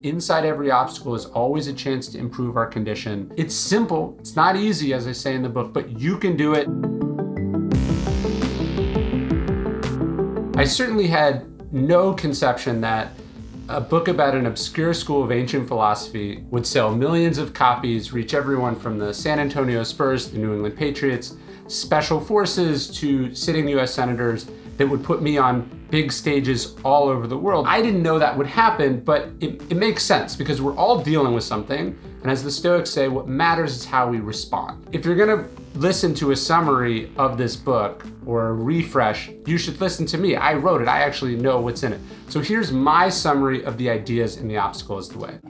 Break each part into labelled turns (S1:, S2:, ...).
S1: Inside every obstacle is always a chance to improve our condition. It's simple, it's not easy, as I say in the book, but you can do it. I certainly had no conception that a book about an obscure school of ancient philosophy would sell millions of copies, reach everyone from the San Antonio Spurs to the New England Patriots, special forces to sitting US senators, that would put me on big stages all over the world. I didn't know that would happen, but it makes sense because we're all dealing with something. And as the Stoics say, what matters is how we respond. If you're gonna listen to a summary of this book or a refresh, you should listen to me. I wrote it, I actually know what's in it. So here's my summary of the ideas in The Obstacle is the Way.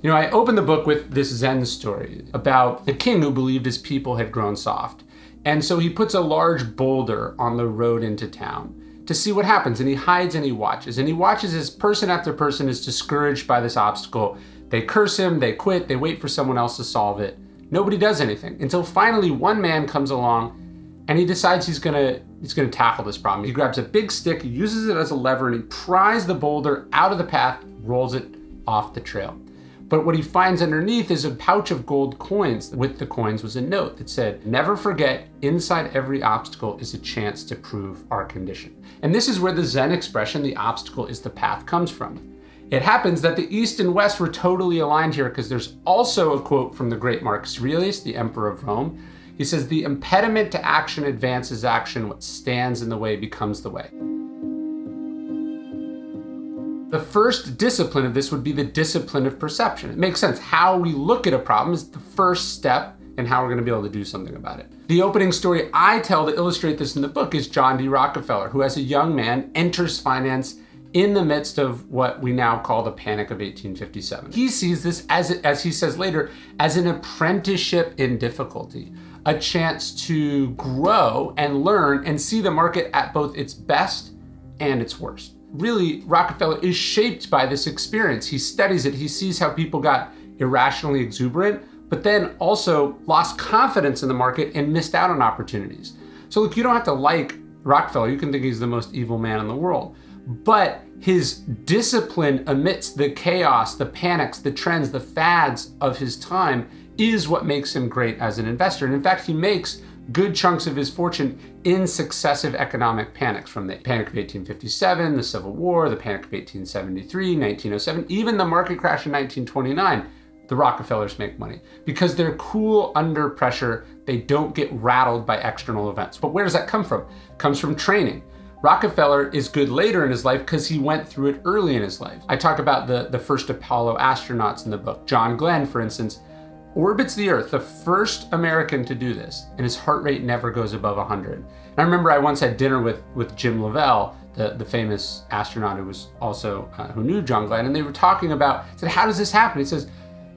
S1: You know, I opened the book with this Zen story about a king who believed his people had grown soft. And so he puts a large boulder on the road into town to see what happens. And he hides and he watches. And he watches as person after person is discouraged by this obstacle. They curse him, they quit, they wait for someone else to solve it. Nobody does anything until finally one man comes along and he decides he's gonna tackle this problem. He grabs a big stick, he uses it as a lever, and he pries the boulder out of the path, rolls it off the trail. But what he finds underneath is a pouch of gold coins. With the coins was a note that said, "Never forget, inside every obstacle is a chance to prove our condition." And this is where the Zen expression, "the obstacle is the path," comes from. It happens that the East and West were totally aligned here because there's also a quote from the great Marcus Aurelius, the Emperor of Rome. He says, "The impediment to action advances action. What stands in the way becomes the way." The first discipline of this would be the discipline of perception. It makes sense. How we look at a problem is the first step in how we're going to be able to do something about it. The opening story I tell to illustrate this in the book is John D. Rockefeller, who as a young man enters finance in the midst of what we now call the Panic of 1857. He sees this, as he says later, as an apprenticeship in difficulty, a chance to grow and learn and see the market at both its best and its worst. Really, Rockefeller is shaped by this experience. He studies it, he sees how people got irrationally exuberant, but then also lost confidence in the market and missed out on opportunities. So look, you don't have to like Rockefeller, you can think he's the most evil man in the world, but his discipline amidst the chaos, the panics, the trends, the fads of his time is what makes him great as an investor. And in fact, he makes good chunks of his fortune in successive economic panics, from the Panic of 1857, the Civil War, the Panic of 1873, 1907, even the market crash in 1929. The Rockefellers make money because they're cool under pressure. They don't get rattled by external events. But where does that come from? It comes from training. Rockefeller is good later in his life because he went through it early in his life. I talk about the first Apollo astronauts in the book. John Glenn, for instance, orbits the Earth, the first American to do this, and his heart rate never goes above 100. And I remember I once had dinner with Jim Lovell, the famous astronaut who was also, who knew John Glenn, and they were talking about, said, how does this happen? He says,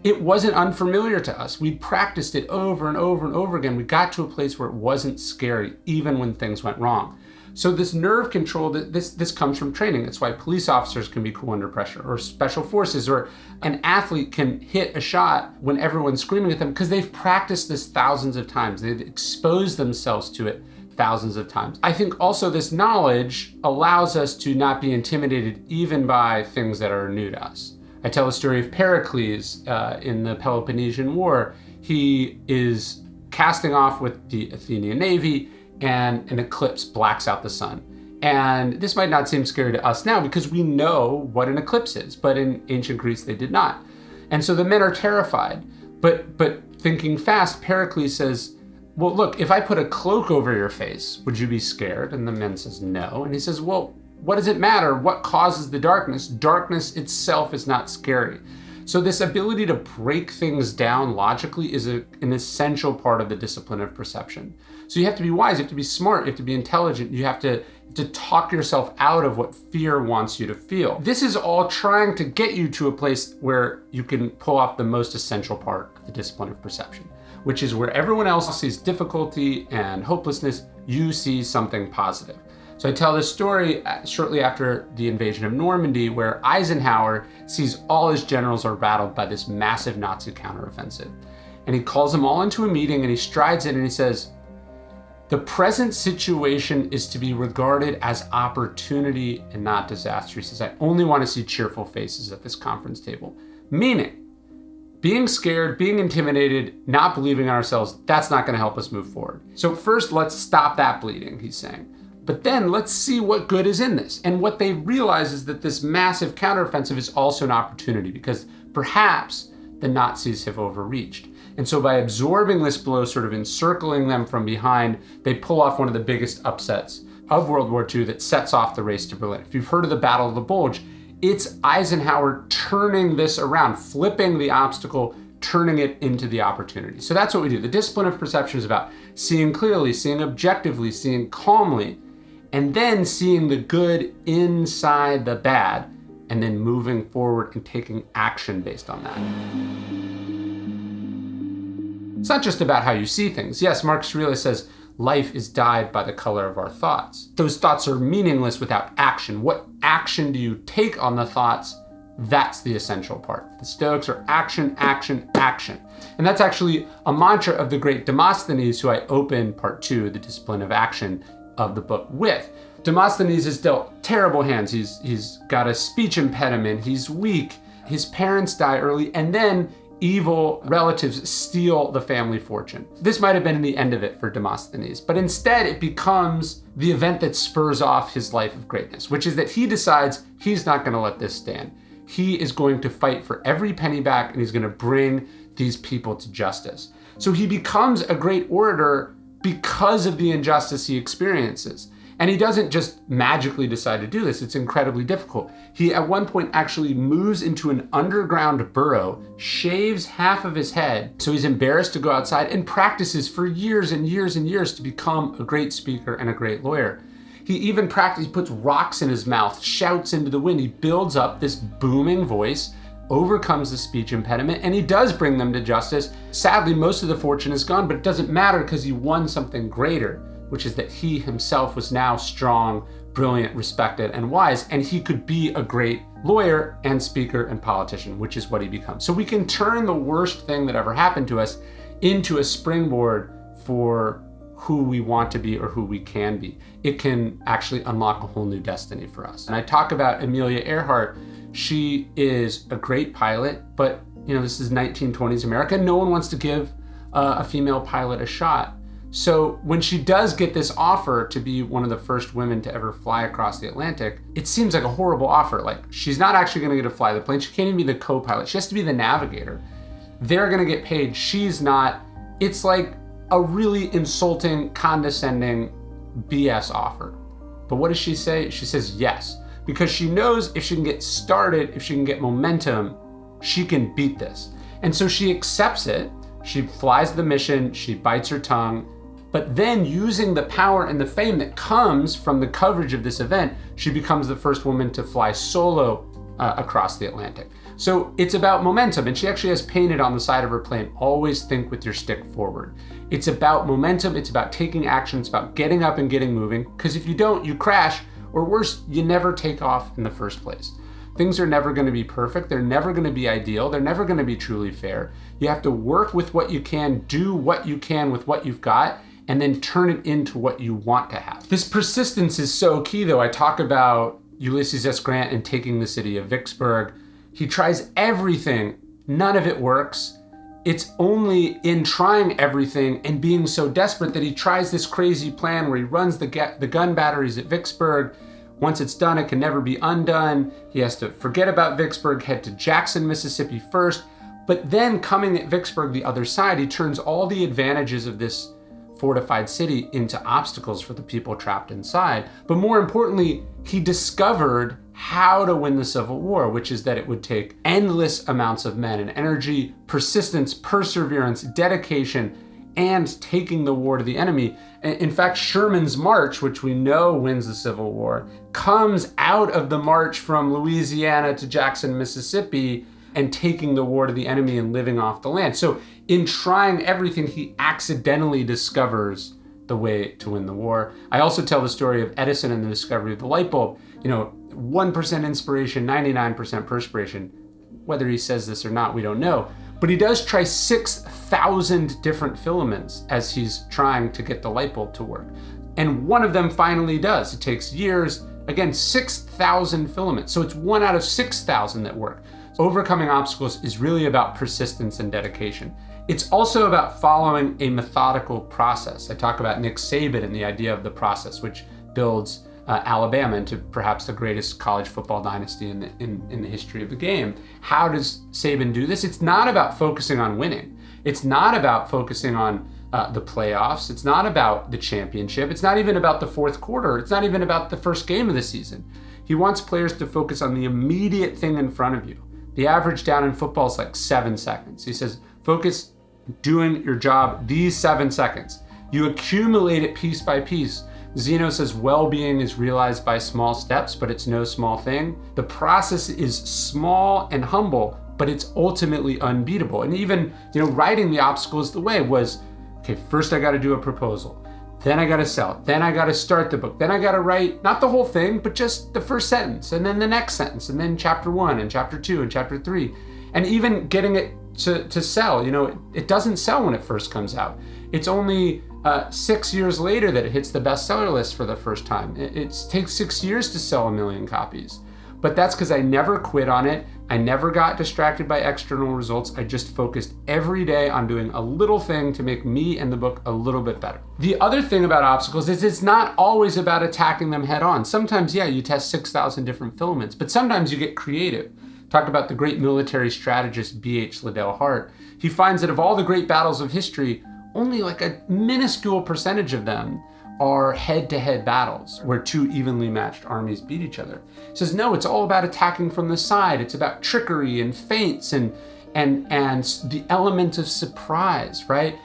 S1: it wasn't unfamiliar to us. We practiced it over and over and over again. We got to a place where it wasn't scary, even when things went wrong. So this nerve control, this comes from training. That's why police officers can be cool under pressure, or special forces, or an athlete can hit a shot when everyone's screaming at them because they've practiced this thousands of times. They've exposed themselves to it thousands of times. I think also this knowledge allows us to not be intimidated even by things that are new to us. I tell the story of Pericles in the Peloponnesian War. He is casting off with the Athenian navy, and an eclipse blacks out the sun. And this might not seem scary to us now because we know what an eclipse is, but in ancient Greece they did not. And so the men are terrified, but thinking fast, Pericles says, well, look, if I put a cloak over your face, would you be scared? And the man says, no. And he says, well, what does it matter? What causes the darkness? Darkness itself is not scary. So this ability to break things down logically is an essential part of the discipline of perception. So you have to be wise, you have to be smart, you have to be intelligent, you have to talk yourself out of what fear wants you to feel. This is all trying to get you to a place where you can pull off the most essential part of the discipline of perception, which is where everyone else sees difficulty and hopelessness, you see something positive. So I tell this story shortly after the invasion of Normandy, where Eisenhower sees all his generals are rattled by this massive Nazi counteroffensive. And he calls them all into a meeting and he strides in and he says, The present situation is to be regarded as opportunity and not disaster. He says, I only want to see cheerful faces at this conference table. Meaning, being scared, being intimidated, not believing in ourselves, that's not going to help us move forward. So first, let's stop that bleeding, he's saying. But then let's see what good is in this. And what they realize is that this massive counteroffensive is also an opportunity because perhaps the Nazis have overreached. And so by absorbing this blow, sort of encircling them from behind, they pull off one of the biggest upsets of World War II that sets off the race to Berlin. If you've heard of the Battle of the Bulge, it's Eisenhower turning this around, flipping the obstacle, turning it into the opportunity. So that's what we do. The discipline of perception is about seeing clearly, seeing objectively, seeing calmly, and then seeing the good inside the bad, and then moving forward and taking action based on that. It's not just about how you see things. Yes, Marcus Aurelius says, life is dyed by the color of our thoughts. Those thoughts are meaningless without action. What action do you take on the thoughts? That's the essential part. The Stoics are action, action, action. And that's actually a mantra of the great Demosthenes, who I open part 2, the discipline of action of the book with. Demosthenes is dealt terrible hands. He's got a speech impediment. He's weak. His parents die early, and then evil relatives steal the family fortune. This might have been the end of it for Demosthenes, but instead it becomes the event that spurs off his life of greatness, which is that he decides he's not going to let this stand. He is going to fight for every penny back, and he's going to bring these people to justice. So he becomes a great orator because of the injustice he experiences. And he doesn't just magically decide to do this. It's incredibly difficult. He at one point actually moves into an underground burrow, shaves half of his head, so he's embarrassed to go outside, and practices for years and years and years to become a great speaker and a great lawyer. He even he puts rocks in his mouth, shouts into the wind. He builds up this booming voice, overcomes the speech impediment, and he does bring them to justice. Sadly, most of the fortune is gone, but it doesn't matter because he won something greater, which is that he himself was now strong, brilliant, respected, and wise, and he could be a great lawyer and speaker and politician, which is what he becomes. So we can turn the worst thing that ever happened to us into a springboard for who we want to be or who we can be. It can actually unlock a whole new destiny for us. And I talk about Amelia Earhart. She is a great pilot, but this is 1920s America. No one wants to give a female pilot a shot. So when she does get this offer to be one of the first women to ever fly across the Atlantic, it seems like a horrible offer. Like, she's not actually going to get to fly the plane. She can't even be the co-pilot. She has to be the navigator. They're going to get paid. She's not. It's like a really insulting, condescending BS offer. But what does she say? She says yes, because she knows if she can get started, if she can get momentum, she can beat this. And so she accepts it. She flies the mission. She bites her tongue. But then, using the power and the fame that comes from the coverage of this event, she becomes the first woman to fly solo across the Atlantic. So it's about momentum, and she actually has painted on the side of her plane, always think with your stick forward. It's about momentum, it's about taking action, it's about getting up and getting moving, because if you don't, you crash, or worse, you never take off in the first place. Things are never going to be perfect, they're never going to be ideal, they're never going to be truly fair. You have to work with what you can, do what you can with what you've got, and then turn it into what you want to have. This persistence is so key, though. I talk about Ulysses S. Grant and taking the city of Vicksburg. He tries everything, none of it works. It's only in trying everything and being so desperate that he tries this crazy plan where he runs the gun batteries at Vicksburg. Once it's done, it can never be undone. He has to forget about Vicksburg, head to Jackson, Mississippi first. But then, coming at Vicksburg the other side, he turns all the advantages of this fortified city into obstacles for the people trapped inside. But more importantly, he discovered how to win the Civil War, which is that it would take endless amounts of men and energy, persistence, perseverance, dedication, and taking the war to the enemy. In fact, Sherman's march, which we know wins the Civil War, comes out of the march from Louisiana to Jackson, Mississippi, and taking the war to the enemy and living off the land. So in trying everything, he accidentally discovers the way to win the war. I also tell the story of Edison and the discovery of the light bulb. 1% inspiration, 99% perspiration. Whether he says this or not, we don't know. But he does try 6,000 different filaments as he's trying to get the light bulb to work. And one of them finally does. It takes years. Again, 6,000 filaments. So it's 1 out of 6,000 that work. Overcoming obstacles is really about persistence and dedication. It's also about following a methodical process. I talk about Nick Saban and the idea of the process, which builds Alabama into perhaps the greatest college football dynasty in the history of the game. How does Saban do this? It's not about focusing on winning. It's not about focusing on the playoffs. It's not about the championship. It's not even about the fourth quarter. It's not even about the first game of the season. He wants players to focus on the immediate thing in front of you. The average down in football is like 7 seconds. He says, focus doing your job these 7 seconds. You accumulate it piece by piece. Zeno says well-being is realized by small steps, but it's no small thing. The process is small and humble, but it's ultimately unbeatable. And even, writing the obstacles the way was, okay, first I got to do a proposal. Then I got to sell it. Then I got to start the book. Then I got to write, not the whole thing, but just the first sentence, and then the next sentence, and then chapter 1 and chapter 2 and chapter 3. And even getting it to sell, it doesn't sell when it first comes out. It's only 6 years later that it hits the bestseller list for the first time. It takes 6 years to sell 1 million copies. But that's because I never quit on it. I never got distracted by external results. I just focused every day on doing a little thing to make me and the book a little bit better. The other thing about obstacles is it's not always about attacking them head on. Sometimes, you test 6,000 different filaments, but sometimes you get creative. Talked about the great military strategist B.H. Liddell Hart. He finds that of all the great battles of history, only like a minuscule percentage of them are head-to-head battles where two evenly matched armies beat each other. He says, no, it's all about attacking from the side. It's about trickery and feints and the element of surprise, right?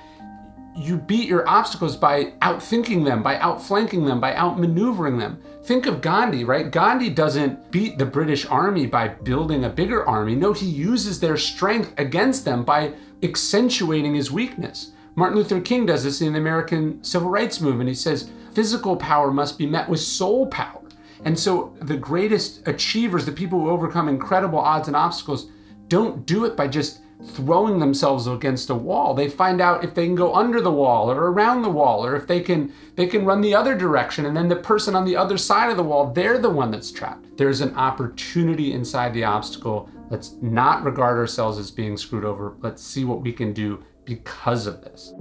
S1: You beat your obstacles by outthinking them, by outflanking them, by outmaneuvering them. Think of Gandhi, right? Gandhi doesn't beat the British army by building a bigger army. No, he uses their strength against them by accentuating his weakness. Martin Luther King does this in the American Civil Rights Movement. He says, physical power must be met with soul power. And so the greatest achievers, the people who overcome incredible odds and obstacles, don't do it by just throwing themselves against a wall. They find out if they can go under the wall or around the wall, or if they can run the other direction, and then the person on the other side of the wall, they're the one that's trapped. There's an opportunity inside the obstacle. Let's not regard ourselves as being screwed over. Let's see what we can do because of this.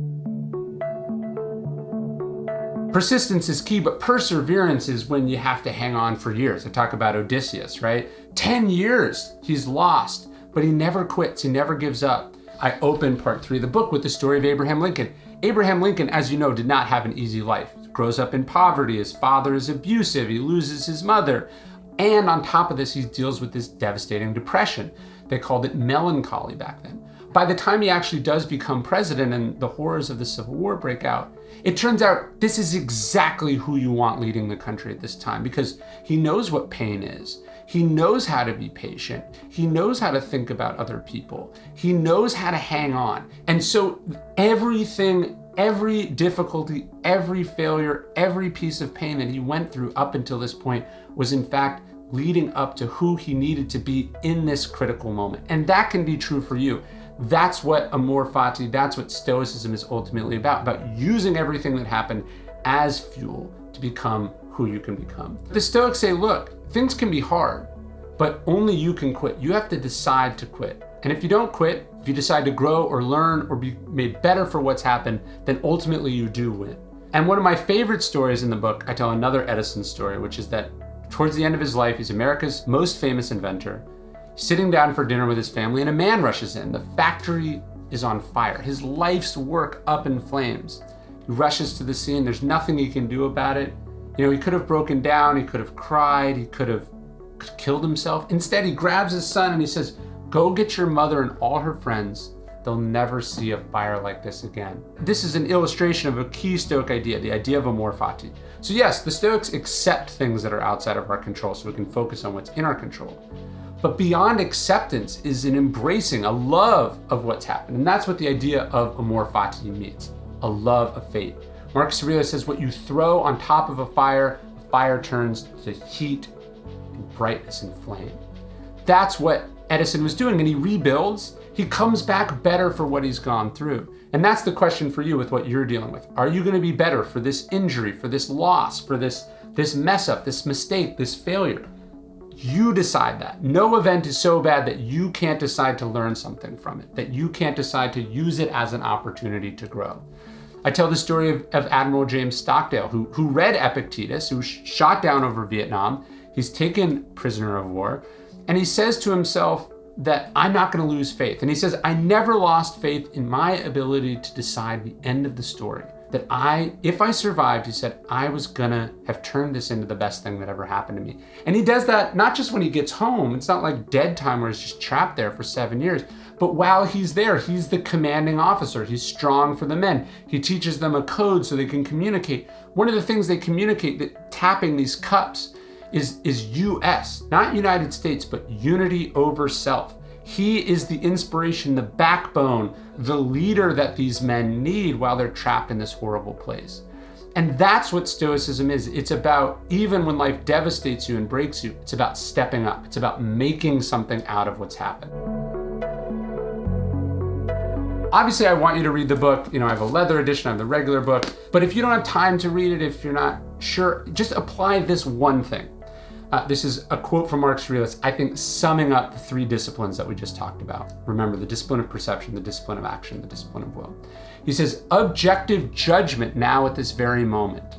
S1: Persistence is key, but perseverance is when you have to hang on for years. I talk about Odysseus, right? 10 years he's lost, but he never quits, he never gives up. I open part 3 of the book with the story of Abraham Lincoln. Abraham Lincoln, as you know, did not have an easy life. He grows up in poverty, his father is abusive, he loses his mother. And on top of this, he deals with this devastating depression. They called it melancholy back then. By the time he actually does become president and the horrors of the Civil War break out, it turns out this is exactly who you want leading the country at this time, because he knows what pain is. He knows how to be patient. He knows how to think about other people. He knows how to hang on. And so everything, every difficulty, every failure, every piece of pain that he went through up until this point was in fact leading up to who he needed to be in this critical moment. And that can be true for you. That's what amor fati, that's what Stoicism is ultimately about using everything that happened as fuel to become who you can become. The Stoics say, look, things can be hard, but only you can quit. You have to decide to quit. And if you don't quit, if you decide to grow or learn or be made better for what's happened, then ultimately you do win. And one of my favorite stories in the book, I tell another Edison story, which is that towards the end of his life, he's America's most famous inventor, sitting down for dinner with his family, and a man rushes in. The factory is on fire. His life's work up in flames. He rushes to the scene. There's nothing he can do about it. He could have broken down. He could have cried. He could have killed himself. Instead, he grabs his son and he says, go get your mother and all her friends. They'll never see a fire like this again. This is an illustration of a key Stoic idea, the idea of amor fati. So yes, the Stoics accept things that are outside of our control so we can focus on what's in our control. But beyond acceptance is an embracing, a love of what's happened. And that's what the idea of amor fati means, a love of fate. Marcus Aurelius says, what you throw on top of a fire turns to heat and brightness and flame. That's what Edison was doing, and he rebuilds, he comes back better for what he's gone through. And that's the question for you with what you're dealing with. Are you going to be better for this injury, for this loss, for this mess up, this mistake, this failure? You decide that. No event is so bad that you can't decide to learn something from it, that you can't decide to use it as an opportunity to grow. I tell the story of Admiral James Stockdale, who read Epictetus, who was shot down over Vietnam. He's taken prisoner of war, and he says to himself that I'm not going to lose faith. And he says, I never lost faith in my ability to decide the end of the story. That if I survived, he said, I was gonna have turned this into the best thing that ever happened to me. And he does that not just when he gets home. It's not like dead time where he's just trapped there for 7 years. But while he's there, he's the commanding officer. He's strong for the men. He teaches them a code so they can communicate. One of the things they communicate, that tapping these cups, is US, not United States, but unity over self. He is the inspiration, the backbone, the leader that these men need while they're trapped in this horrible place. And that's what Stoicism is. It's about, even when life devastates you and breaks you, it's about stepping up. It's about making something out of what's happened. Obviously, I want you to read the book. I have a leather edition, I have the regular book. But if you don't have time to read it, if you're not sure, just apply this one thing. This is a quote from Marcus Aurelius, I think summing up the 3 disciplines that we just talked about. Remember, the discipline of perception, the discipline of action, the discipline of will. He says, objective judgment now at this very moment.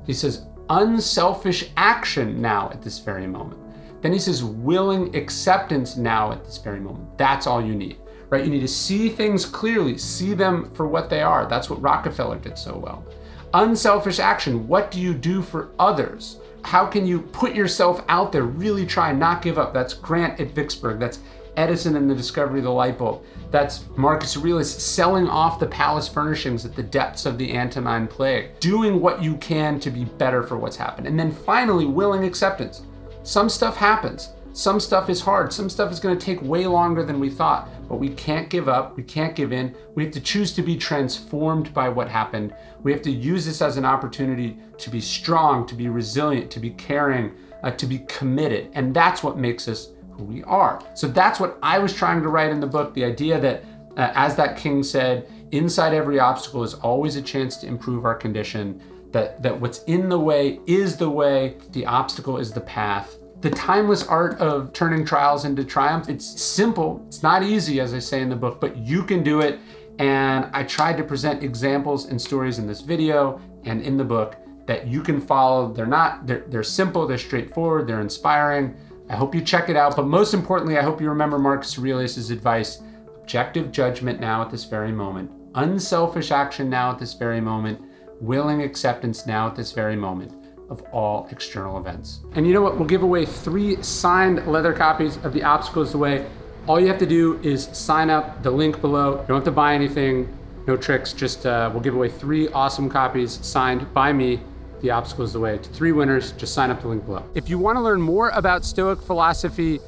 S1: He says, unselfish action now at this very moment. Then he says, willing acceptance now at this very moment. That's all you need, right? You need to see things clearly, see them for what they are. That's what Rockefeller did so well. Unselfish action, what do you do for others? How can you put yourself out there, really try, not give up? That's Grant at Vicksburg. That's Edison and the discovery of the light bulb. That's Marcus Aurelius selling off the palace furnishings at the depths of the Antonine Plague, doing what you can to be better for what's happened. And then finally, willing acceptance. Some stuff happens. Some stuff is hard. Some stuff is going to take way longer than we thought, but we can't give up. We can't give in. We have to choose to be transformed by what happened. We have to use this as an opportunity to be strong, to be resilient, to be caring, to be committed. And that's what makes us who we are. So that's what I was trying to write in the book. The idea that, as that king said, inside every obstacle is always a chance to improve our condition, that what's in the way is the way, the obstacle is the path. The timeless art of turning trials into triumph, it's simple, it's not easy, as I say in the book, but you can do it. And I tried to present examples and stories in this video and in the book that you can follow. They're simple, they're straightforward, they're inspiring. I hope you check it out, but most importantly, I hope you remember Marcus Aurelius' advice: objective judgment now at this very moment, unselfish action now at this very moment, willing acceptance now at this very moment of all external events. And you know what? We'll give away 3 signed leather copies of The Obstacle is the Way. All you have to do is sign up, the link below. You don't have to buy anything, no tricks, just we'll give away 3 awesome copies signed by me. The Obstacle is the Way. To 3 winners, just sign up the link below. If you want to learn more about Stoic philosophy,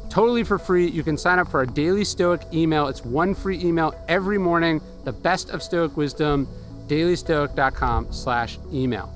S1: totally for free, you can sign up for our daily Stoic email. It's 1 free email every morning, the best of Stoic wisdom, dailystoic.com/email.